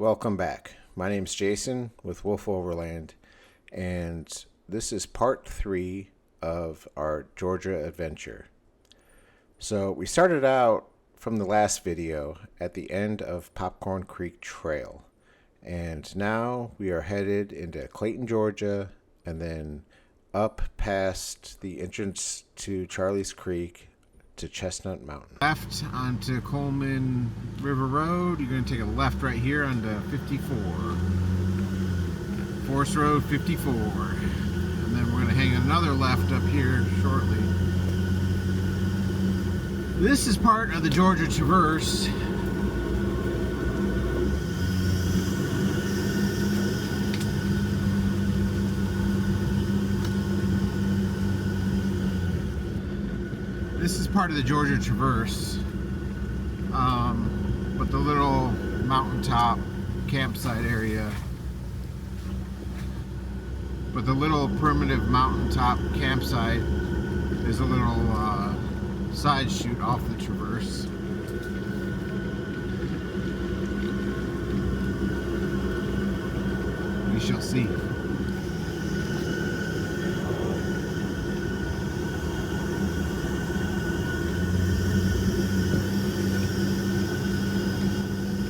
Welcome back. My name's Jason with Wolf Overland, and this is part 3 of our Georgia adventure. So we started out from the last video at the end of Popcorn Creek Trail, and now we are headed into Clayton, Georgia, and then up past the entrance to Charlie's Creek to Chestnut Mountain. Left onto Coleman River Road. You're going to take a left right here onto 54. Forest Road 54. And then we're going to hang another left up here shortly. This is part of the Georgia Traverse. This is part of the Georgia Traverse, but the little mountaintop campsite area. But the little primitive mountaintop campsite is a little side chute off the Traverse. We shall see.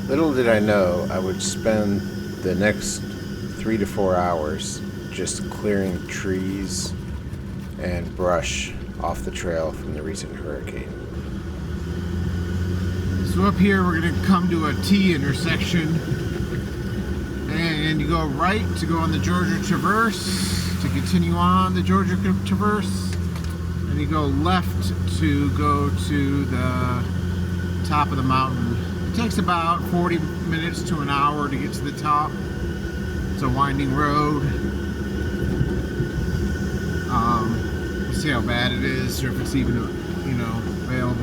Little did I know I would spend the next 3 to 4 hours just clearing trees and brush off the trail from the recent hurricane. So up here we're going to come to a T intersection, and you go right to go on the Georgia Traverse to continue on the Georgia Traverse, and you go left to go to the top of the mountain. It takes about 40 minutes to an hour to get to the top. It's a winding road. We'll see how bad it is, or if it's even, available.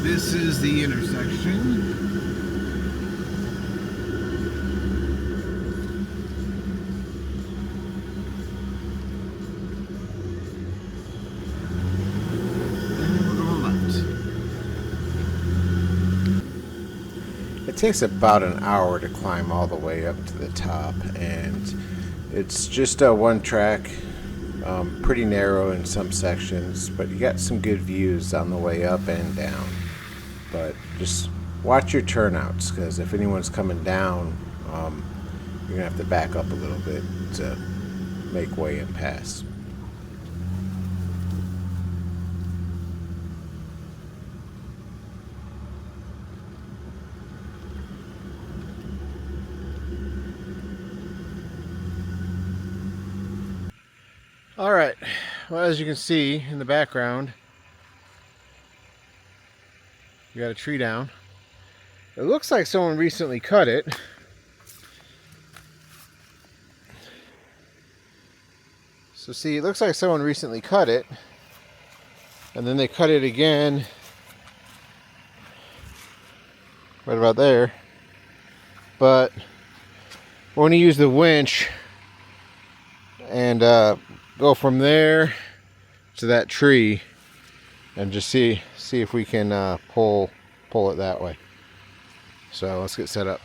This is the intersection. It takes about an hour to climb all the way up to the top, and it's just a one track, pretty narrow in some sections, but you got some good views on the way up and down. But just watch your turnouts, because if anyone's coming down, you're gonna have to back up a little bit to make way and pass. Alright, well, as you can see in the background, we got a tree down. It looks like someone recently cut it. So see, it looks like someone recently cut it, and then they cut it again right about there. But we're going to use the winch and go from there to that tree and just see if we can pull it that way. So let's get set up.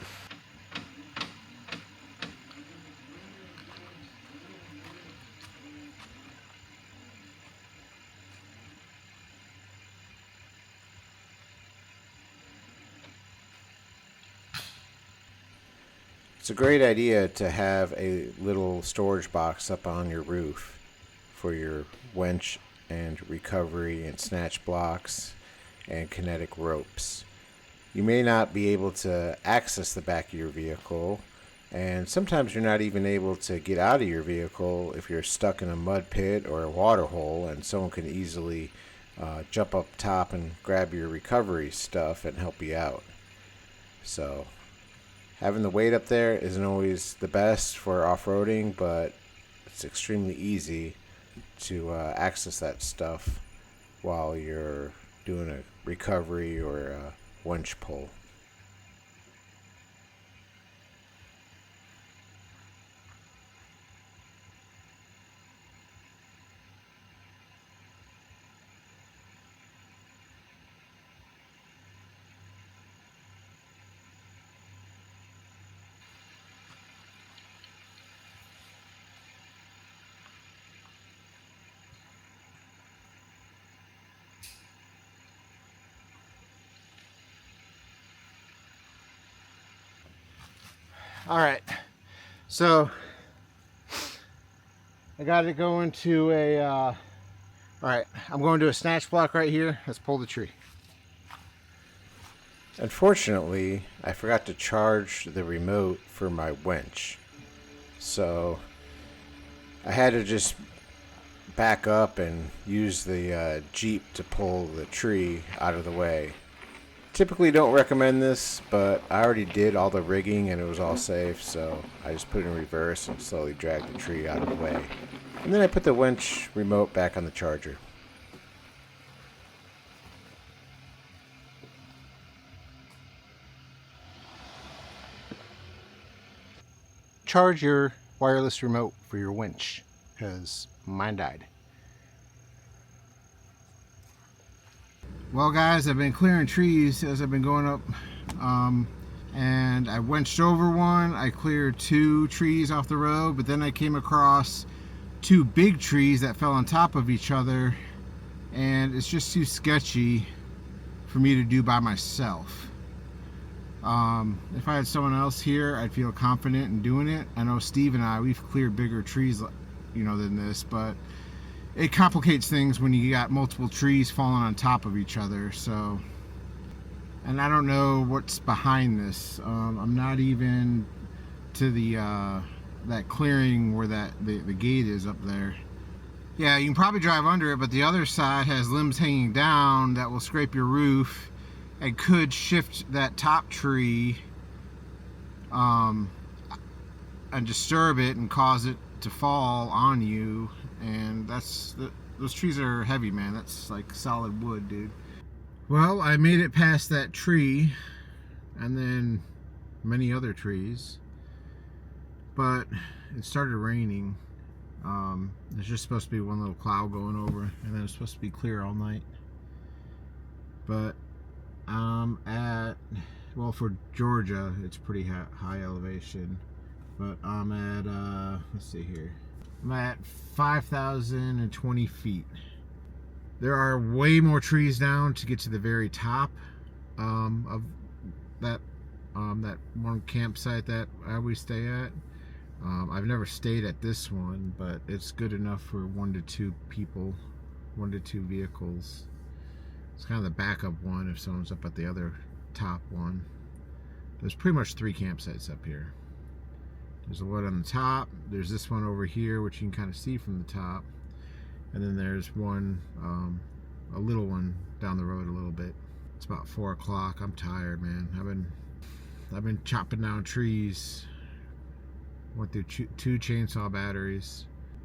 It's a great idea to have a little storage box up on your roof for your winch and recovery and snatch blocks and kinetic ropes. You may not be able to access the back of your vehicle, and sometimes you're not even able to get out of your vehicle if you're stuck in a mud pit or a water hole, and someone can easily jump up top and grab your recovery stuff and help you out. So having the weight up there isn't always the best for off-roading, but it's extremely easy to access that stuff while you're doing a recovery or a winch pull. All right, so I got to go into a, all right, I'm going to a snatch block right here. Let's pull the tree. Unfortunately, I forgot to charge the remote for my winch. So I had to just back up and use the Jeep to pull the tree out of the way. Typically don't recommend this, but I already did all the rigging and it was all safe, so I just put it in reverse and slowly dragged the tree out of the way. And then I put the winch remote back on the charger. Charge your wireless remote for your winch, because mine died. Well guys, I've been clearing trees as I've been going up, and I winched over one. I cleared 2 trees off the road, but then I came across 2 big trees that fell on top of each other, and it's just too sketchy for me to do by myself. If I had someone else here, I'd feel confident in doing it. I know Steve and I, we've cleared bigger trees, you know, than this, but it complicates things when you got multiple trees falling on top of each other. So, and I don't know what's behind this. I'm not even to the that clearing where the gate is up there. Yeah, you can probably drive under it, but the other side has limbs hanging down that will scrape your roof and could shift that top tree and disturb it and cause it to fall on you. And those trees are heavy, man. That's like solid wood, dude. Well, I made it past that tree and then many other trees, but it started raining. There's just supposed to be one little cloud going over, and then it's supposed to be clear all night. But well, for Georgia, it's pretty high elevation, but I'm at, let's see here, I'm at 5,020 feet. There are way more trees down to get to the very top of that one campsite that I always stay at. I've never stayed at this one, but it's good enough for 1 to 2 people, 1 to 2 vehicles. It's kind of the backup one if someone's up at the other top one. There's pretty much 3 campsites up here. There's the one on the top, there's this one over here, which you can kind of see from the top, and then there's one, a little one down the road a little bit. It's about 4 o'clock. I'm tired, man. I've been chopping down trees. Went through 2 chainsaw batteries.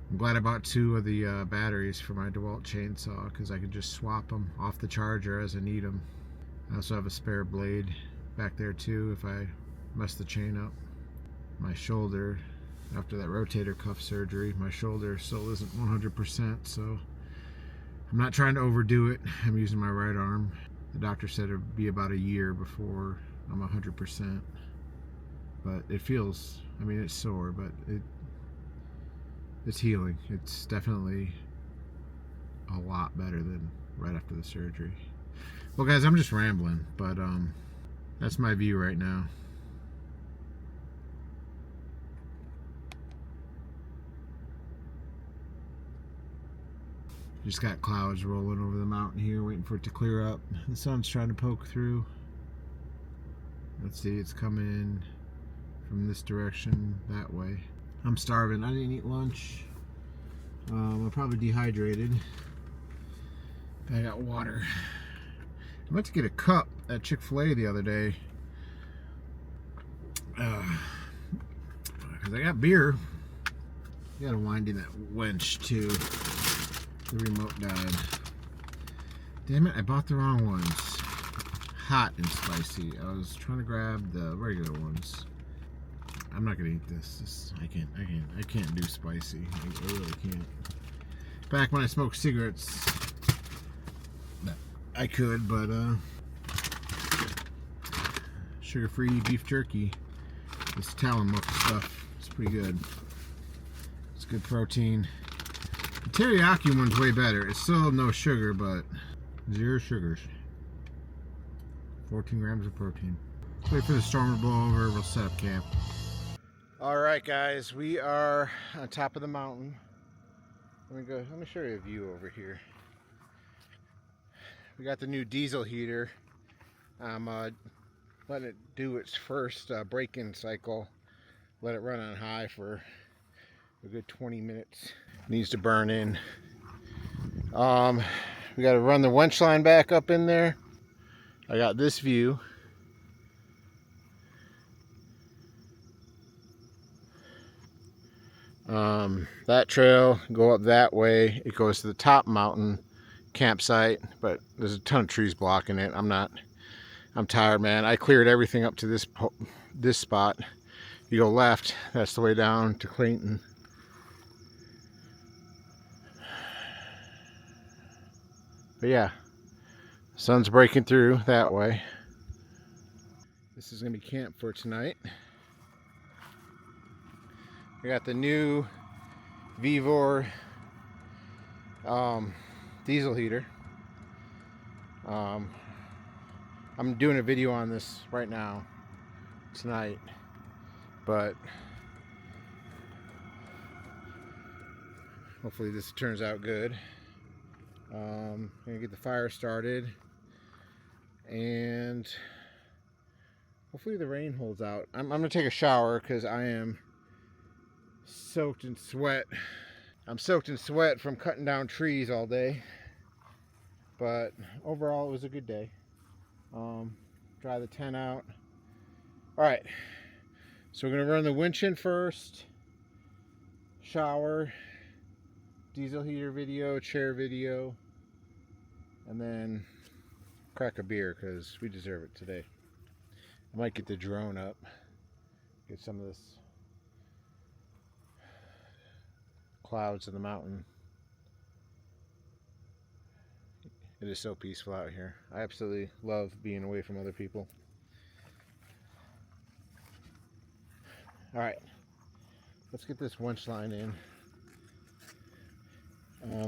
I'm glad I bought 2 of the batteries for my DeWalt chainsaw, because I could just swap them off the charger as I need them. I also have a spare blade back there too if I mess the chain up. My shoulder, after that rotator cuff surgery, my shoulder still isn't 100%, so I'm not trying to overdo it. I'm using my right arm. The doctor said it would be about a year before I'm 100%. But it feels, I mean, it's sore, but it's healing. It's definitely a lot better than right after the surgery. Well guys, I'm just rambling, but that's my view right now. Just got clouds rolling over the mountain here, waiting for it to clear up. The sun's trying to poke through. Let's see, it's coming from this direction, that way. I'm starving. I didn't eat lunch. I'm probably dehydrated. I got water. I went to get a cup at Chick-fil-A the other day. Because I got beer. I got a wind in that winch too. The remote died. Damn it, I bought the wrong ones. Hot and spicy. I was trying to grab the regular ones. I'm not gonna eat this. I can't do spicy. I really can't. Back when I smoked cigarettes, I could, but sugar-free beef jerky. This Tillamook stuff, it's pretty good. It's good protein. The teriyaki one's way better. It's still no sugar, but 0 sugars. 14 grams of protein. Wait for the storm to blow over. We'll set up camp. All right, guys, we are on top of the mountain. Let me show you a view over here. We got the new diesel heater. I'm letting it do its first break-in cycle. Let it run on high for a good 20 minutes. Needs to burn in. We got to run the winch line back up in there. I got this view. That trail, go up that way. It goes to the top mountain campsite, but there's a ton of trees blocking it. I'm tired, man. I cleared everything up to this spot. You go left, that's the way down to Clayton. But yeah, sun's breaking through that way. This is gonna be camp for tonight. We got the new Vevor diesel heater. I'm doing a video on this right now, tonight, but hopefully this turns out good. I'm gonna get the fire started, and hopefully the rain holds out. I'm gonna take a shower because I am soaked in sweat. I'm soaked in sweat from cutting down trees all day, but overall it was a good day. Dry the tent out. All right, so we're gonna run the winch in first, shower, diesel heater video, chair video, and then crack a beer because we deserve it today. I might get the drone up, get some of this clouds in the mountain. It is so peaceful out here. I absolutely love being away from other people. All right, let's get this winch line in.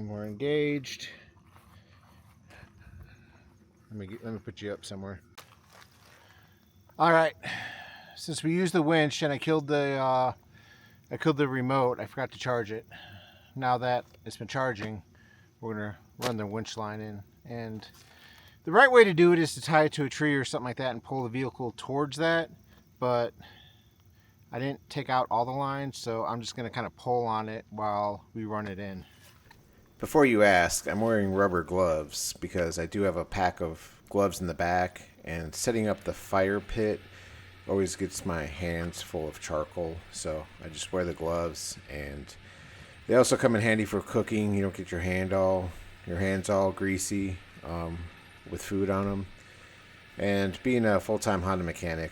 We're engaged. Let me put you up somewhere. All right, since we used the winch and I killed the remote, I forgot to charge it. Now that it's been charging, we're gonna run the winch line in. And the right way to do it is to tie it to a tree or something like that and pull the vehicle towards that. But I didn't take out all the lines, so I'm just gonna kind of pull on it while we run it in. Before you ask, I'm wearing rubber gloves because I do have a pack of gloves in the back, and setting up the fire pit always gets my hands full of charcoal, so I just wear the gloves. And they also come in handy for cooking. You don't get your hands all greasy with food on them. And being a full-time Honda mechanic,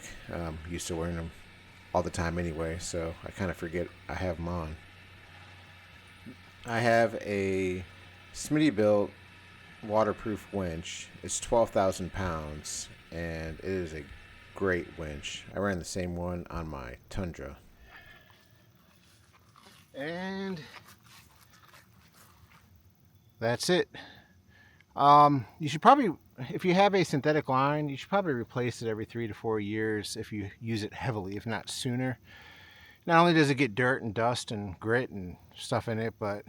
used to wearing them all the time anyway, so I kind of forget I have them on. I have a Smitty-built waterproof winch. It's 12,000 pounds, and it is a great winch. I ran the same one on my Tundra. And that's it. You should probably, if you have a synthetic line, you should probably replace it every 3 to 4 years if you use it heavily, if not sooner. Not only does it get dirt and dust and grit and stuff in it, but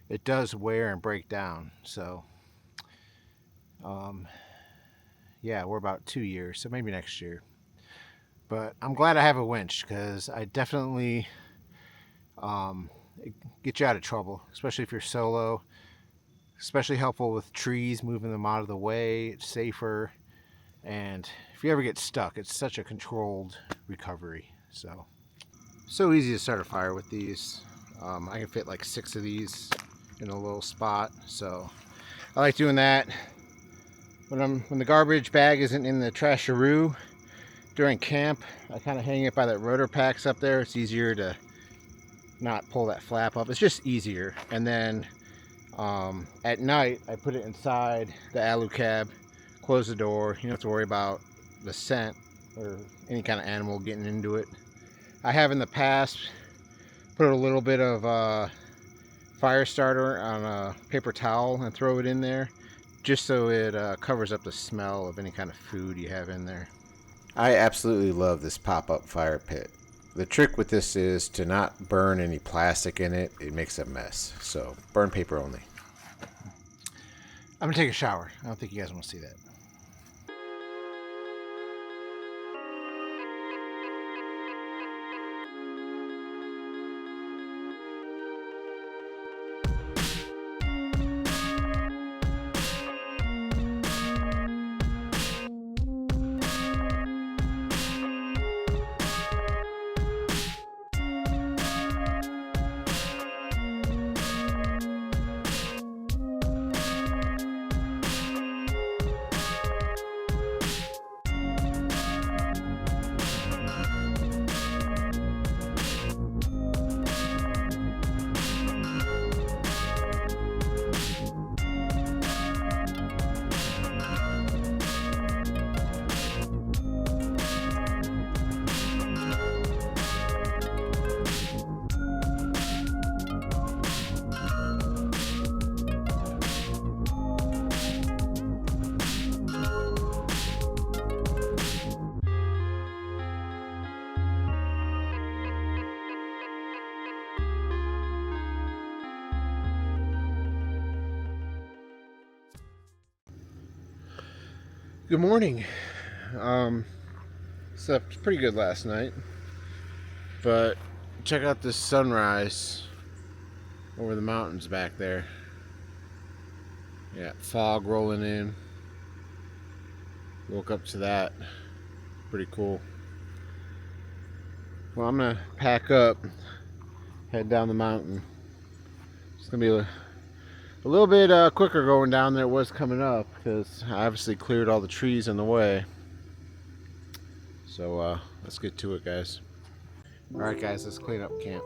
it does wear and break down. So yeah, we're about 2 years, so maybe next year. But I'm glad I have a winch because I definitely get you out of trouble, especially if you're solo. Especially helpful with trees, moving them out of the way. It's safer, and if you ever get stuck, it's such a controlled recovery. So easy to start a fire with these. I can fit like 6 of these in a little spot, so I like doing that. When the garbage bag isn't in the trasharoo during camp, I kind of hang it by that rotor packs up there. It's easier to not pull that flap up. It's just easier. And then at night, I put it inside the alu cab, close the door. You don't have to worry about the scent or any kind of animal getting into it. I have in the past put a little bit of fire starter on a paper towel and throw it in there, just so it covers up the smell of any kind of food you have in there. I absolutely love this pop-up fire pit. The trick with this is to not burn any plastic in it. It makes a mess. So burn paper only. I'm gonna take a shower. I don't think you guys want to see that. Good morning. Slept pretty good last night, but check out this sunrise over the mountains back there. Yeah, fog rolling in. Woke up to that. Pretty cool. Well, I'm gonna pack up, head down the mountain. It's gonna be a little bit quicker going down than it was coming up because I obviously cleared all the trees in the way. So let's get to it, guys. Alright guys, let's clean up camp.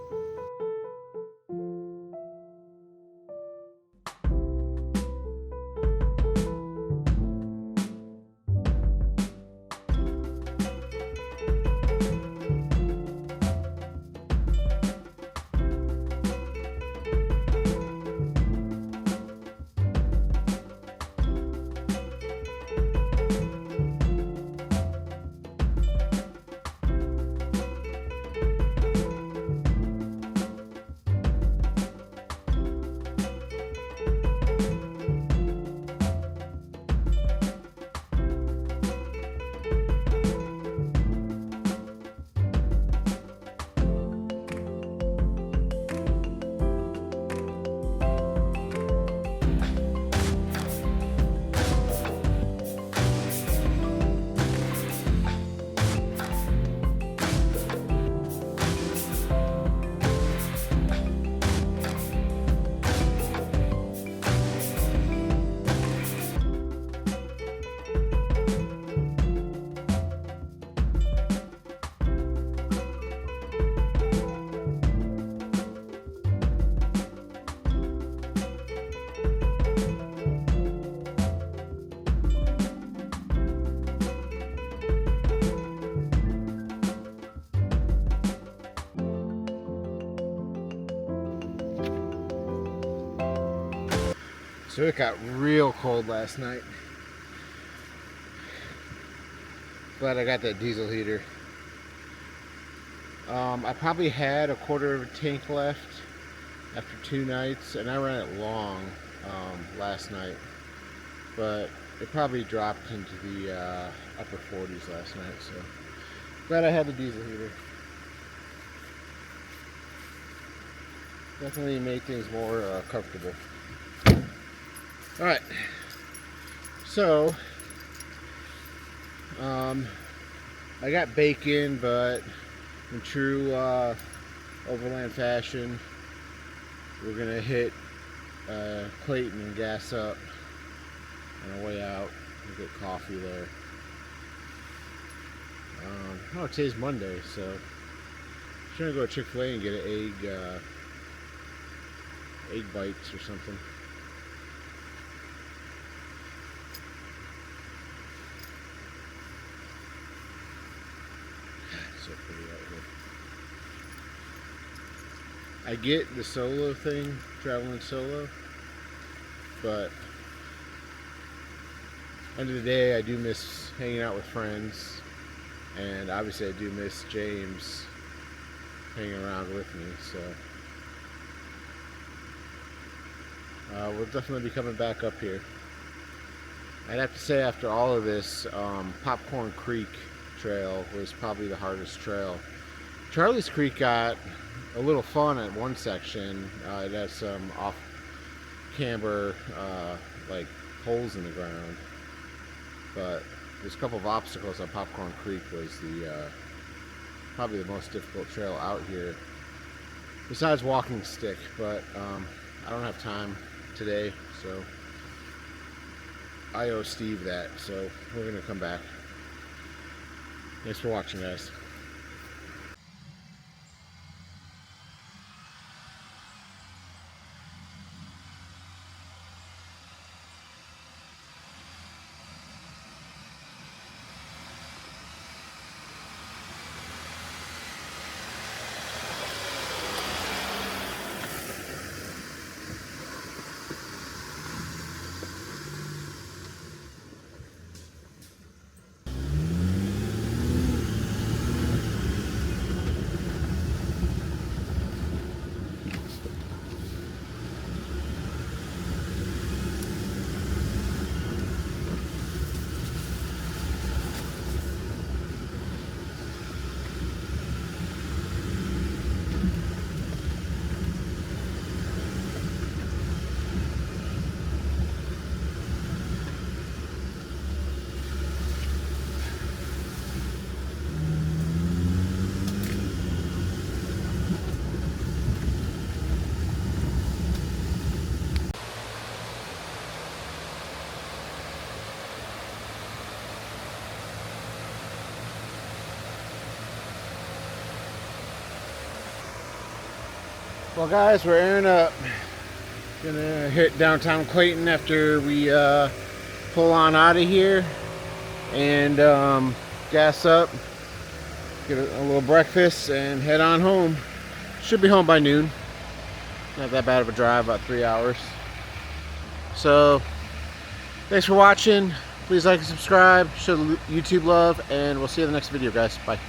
So it got real cold last night. Glad I got that diesel heater. I probably had a quarter of a tank left after 2 nights, and I ran it long last night, but it probably dropped into the upper 40s last night, so glad I had the diesel heater. Definitely made things more comfortable. Alright, so I got bacon, but in true Overland fashion, we're gonna hit Clayton and gas up on our way out. We'll get coffee there. Oh, today's Monday, so I'm gonna go to Chick-fil-A and get an egg bites or something. So pretty out here. I get the solo thing, traveling solo, but end of the day, I do miss hanging out with friends, and obviously I do miss James hanging around with me. So we'll definitely be coming back up here. I'd have to say, after all of this, Popcorn Creek trail was probably the hardest trail. Charlie's Creek got a little fun at one section. It has some off camber like holes in the ground, but there's a couple of obstacles on Popcorn Creek. Was the probably the most difficult trail out here, besides walking stick. But I don't have time today, so I owe Steve that, so we're gonna come back. Thanks for watching, guys. Well, guys, we're airing up. Gonna hit downtown Clayton after we pull on out of here and gas up, get a little breakfast, and head on home. Should be home by noon. Not that bad of a drive, about 3 hours. So, thanks for watching. Please like and subscribe, show YouTube love, and we'll see you in the next video, guys. Bye.